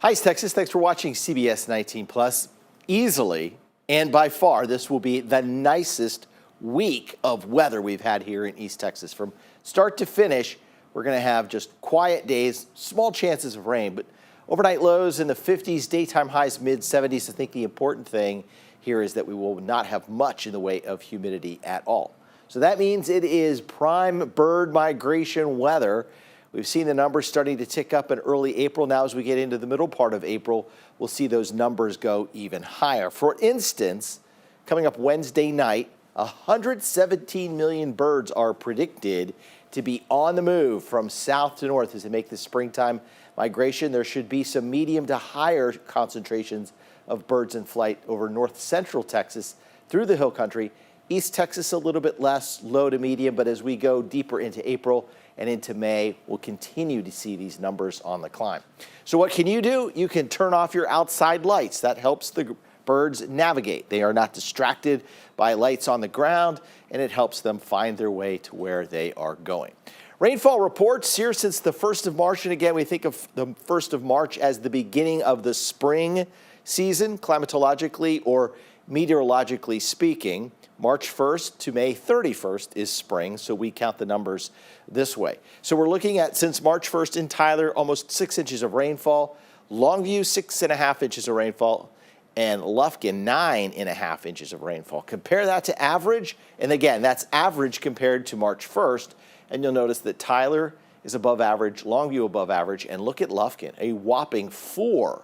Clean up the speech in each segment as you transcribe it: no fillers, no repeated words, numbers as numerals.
Hi, Texas. Thanks for watching CBS 19 Plus. Easily and by far, this will be the nicest week of weather we've had here in East Texas. From start to finish, we're going to have just quiet days, small chances of rain, but overnight lows in the 50s, daytime highs mid-70s. I think the important thing here is that we will not have much in the way of humidity at all. So that means it is prime bird migration weather. We've seen the numbers starting to tick up in early April. Now, as we get into the middle part of April, we'll see those numbers go even higher. For instance, coming up Wednesday night, 117 million birds are predicted to be on the move from south to north as they make the springtime migration. There should be some medium to higher concentrations of birds in flight over north central Texas through the hill country. East Texas a little bit less, low to medium, but as we go deeper into April and into May, we'll continue to see these numbers on the climb. So what can you do? You can turn off your outside lights. That helps the birds navigate. They are not distracted by lights on the ground, and it helps them find their way to where they are going. Rainfall reports here since the 1st of March, and again, we think of the 1st of March as the beginning of the spring season, climatologically or meteorologically speaking. March 1st to May 31st is spring, so we count the numbers this way. So we're looking at, since March 1st in Tyler, almost 6 inches of rainfall, Longview 6.5 inches of rainfall, and Lufkin 9.5 inches of rainfall. Compare that to average, and again, that's average compared to March 1st, and you'll notice that Tyler is above average, Longview above average, and look at Lufkin, a whopping 4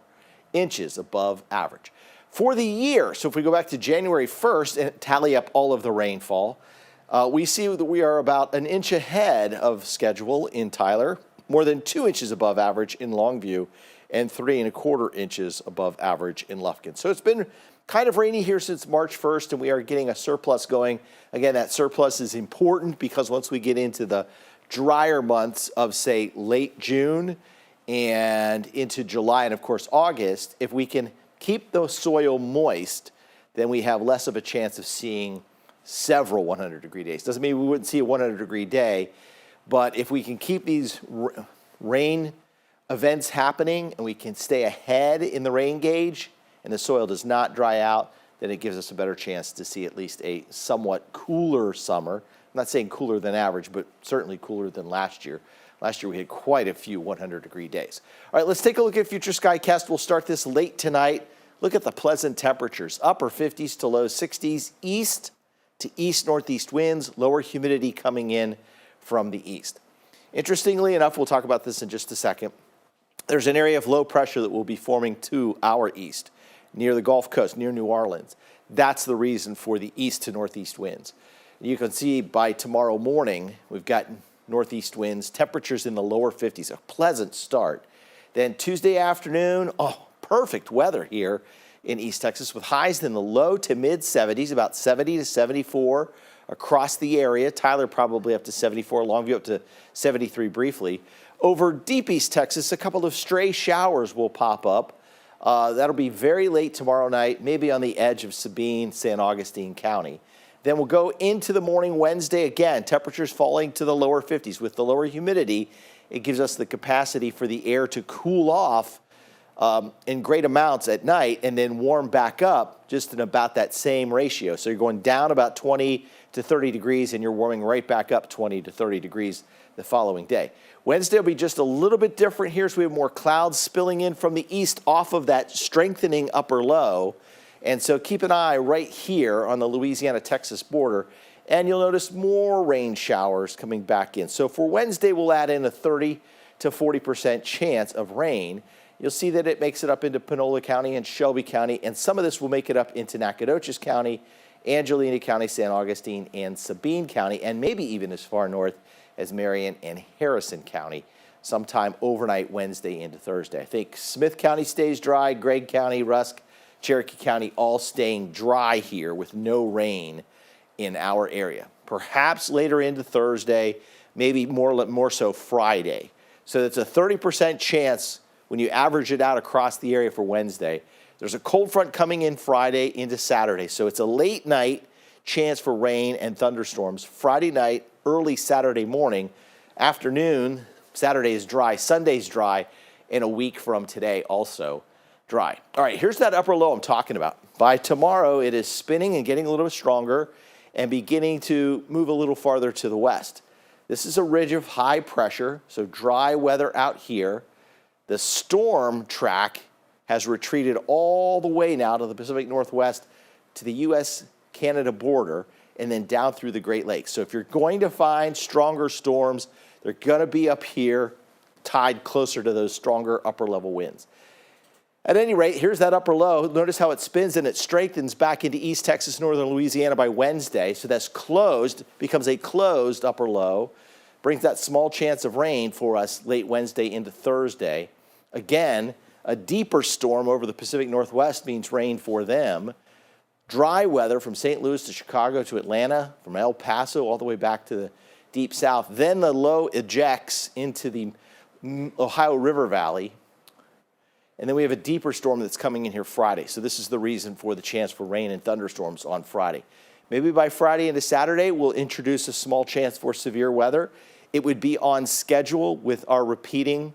inches above average. For the year, so if we go back to January 1st and tally up all of the rainfall, we see that we are about an inch ahead of schedule in Tyler, more than 2 inches above average in Longview, and 3.25 inches above average in Lufkin. So it's been kind of rainy here since March 1st, and we are getting a surplus going. Again, that surplus is important because once we get into the drier months of, say, late June and into July and, of course, August, if we can keep the soil moist, then we have less of a chance of seeing several 100-degree days. Doesn't mean we wouldn't see a 100-degree day, but if we can keep these rain events happening and we can stay ahead in the rain gauge and the soil does not dry out, then it gives us a better chance to see at least a somewhat cooler summer. I'm not saying cooler than average, but certainly cooler than last year. Last year we had quite a few 100-degree days. All right, let's take a look at future skycast. We'll start this late tonight. Look at the pleasant temperatures, upper 50s to low 60s, east to east-northeast winds, lower humidity coming in from the east. Interestingly enough, we'll talk about this in just a second. There's an area of low pressure that will be forming to our east, near the Gulf Coast, near New Orleans. That's the reason for the east to northeast winds. You can see by tomorrow morning, we've got northeast winds, temperatures in the lower 50s, a pleasant start. Then Tuesday afternoon, perfect weather here in East Texas with highs in the low to mid 70s, about 70 to 74 across the area. Tyler probably up to 74, Longview up to 73 briefly. Over deep East Texas, a couple of stray showers will pop up. That'll be very late tomorrow night, maybe on the edge of Sabine, San Augustine County. Then we'll go into the morning Wednesday again, temperatures falling to the lower 50s. With the lower humidity, it gives us the capacity for the air to cool off in great amounts at night and then warm back up just in about that same ratio. So you're going down about 20 to 30 degrees and you're warming right back up 20 to 30 degrees the following day. Wednesday will be just a little bit different here, so we have more clouds spilling in from the east off of that strengthening upper low. And so keep an eye right here on the Louisiana-Texas border, and you'll notice more rain showers coming back in. So for Wednesday, we'll add in a 30 to 40% chance of rain. You'll see that it makes it up into Panola County and Shelby County, and some of this will make it up into Nacogdoches County, Angelina County, San Augustine, and Sabine County, and maybe even as far north as Marion and Harrison County sometime overnight Wednesday into Thursday. I think Smith County stays dry, Gregg County, Rusk, Cherokee County all staying dry here with no rain in our area. Perhaps later into Thursday, maybe more so Friday. So that's a 30% chance when you average it out across the area for Wednesday. There's a cold front coming in Friday into Saturday. So it's a late night chance for rain and thunderstorms. Friday night, early Saturday morning, afternoon, Saturday is dry, Sunday's dry, and a week from today also dry. All right, here's that upper low I'm talking about. By tomorrow, it is spinning and getting a little bit stronger and beginning to move a little farther to the west. This is a ridge of high pressure, so dry weather out here. The storm track has retreated all the way now to the Pacific Northwest to the U.S.-Canada border and then down through the Great Lakes. So if you're going to find stronger storms, they're going to be up here, tied closer to those stronger upper-level winds. At any rate, here's that upper low. Notice how it spins and it strengthens back into East Texas, northern Louisiana by Wednesday. So that's closed, becomes a closed upper low, brings that small chance of rain for us late Wednesday into Thursday. Again, a deeper storm over the Pacific Northwest means rain for them. Dry weather from St. Louis to Chicago to Atlanta, from El Paso all the way back to the deep south. Then the low ejects into the Ohio River Valley. And then we have a deeper storm that's coming in here Friday. So this is the reason for the chance for rain and thunderstorms on Friday. Maybe by Friday into Saturday, we'll introduce a small chance for severe weather. It would be on schedule with our repeating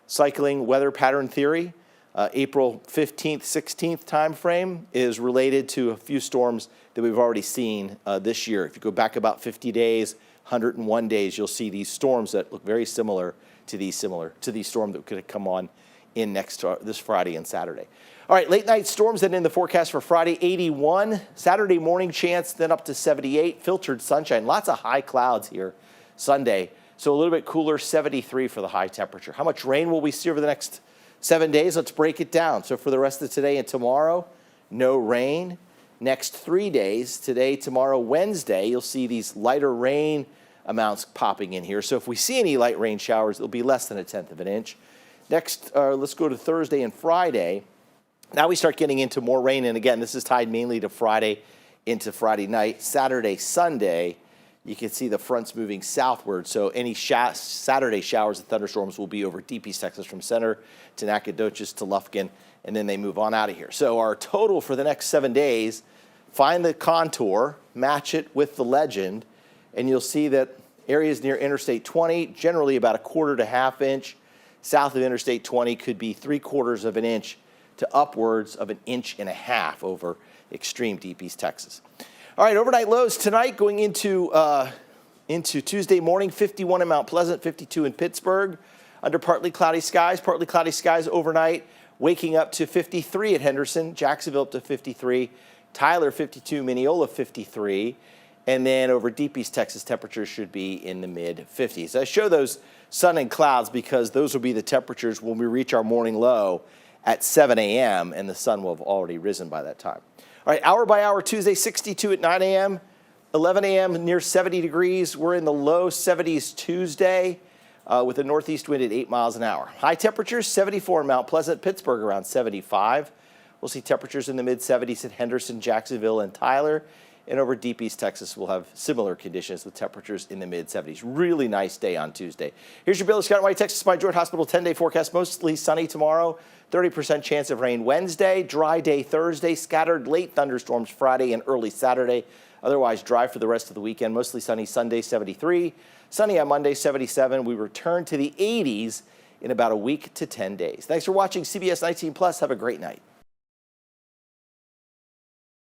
cycling weather pattern theory. April 15th, 16th time frame is related to a few storms that we've already seen this year. If you go back about 50 days, 101 days, you'll see these storms that look very similar to these storms that could come on in this Friday and Saturday. All right, late night storms then in the forecast for Friday, 81. Saturday morning chance, then up to 78. Filtered sunshine, lots of high clouds here Sunday. So a little bit cooler, 73 for the high temperature. How much rain will we see over the next 7 days? Let's break it down. So for the rest of today and tomorrow, no rain. Next 3 days, today, tomorrow, Wednesday, you'll see these lighter rain amounts popping in here. So if we see any light rain showers, it'll be less than 1/10 of an inch. Next, let's go to Thursday and Friday. Now we start getting into more rain, and again, this is tied mainly to Friday into Friday night. Saturday, Sunday, you can see the fronts moving southward, so any Saturday showers and thunderstorms will be over deep East Texas from Center to Nacogdoches to Lufkin, and then they move on out of here. So our total for the next 7 days, find the contour, match it with the legend, and you'll see that areas near Interstate 20, generally about 1/4 to 1/2 inch. South of Interstate 20 could be 3/4 of an inch to upwards of 1.5 inches over extreme deep East Texas. All right, overnight lows tonight going into Tuesday morning, 51 in Mount Pleasant, 52 in Pittsburgh, under partly cloudy skies overnight, waking up to 53 at Henderson, Jacksonville up to 53, Tyler 52, Mineola 53, and then over deep East Texas, temperatures should be in the mid-50s. I show those sun and clouds because those will be the temperatures when we reach our morning low at 7 a.m., and the sun will have already risen by that time. All right, hour by hour, Tuesday, 62 at 9 a.m., 11 a.m., near 70 degrees. We're in the low 70s Tuesday with a northeast wind at 8 miles an hour. High temperatures, 74 in Mount Pleasant, Pittsburgh around 75. We'll see temperatures in the mid-70s at Henderson, Jacksonville, and Tyler. And over deep East Texas, we'll have similar conditions with temperatures in the mid-70s. Really nice day on Tuesday. Here's your Billy Scott White, Texas Spine Joint Hospital 10-day forecast. Mostly sunny tomorrow, 30% chance of rain Wednesday, dry day Thursday, scattered late thunderstorms Friday and early Saturday. Otherwise dry for the rest of the weekend. Mostly sunny Sunday, 73. Sunny on Monday, 77. We return to the 80s in about a week to 10 days. Thanks for watching CBS 19 Plus. Have a great night.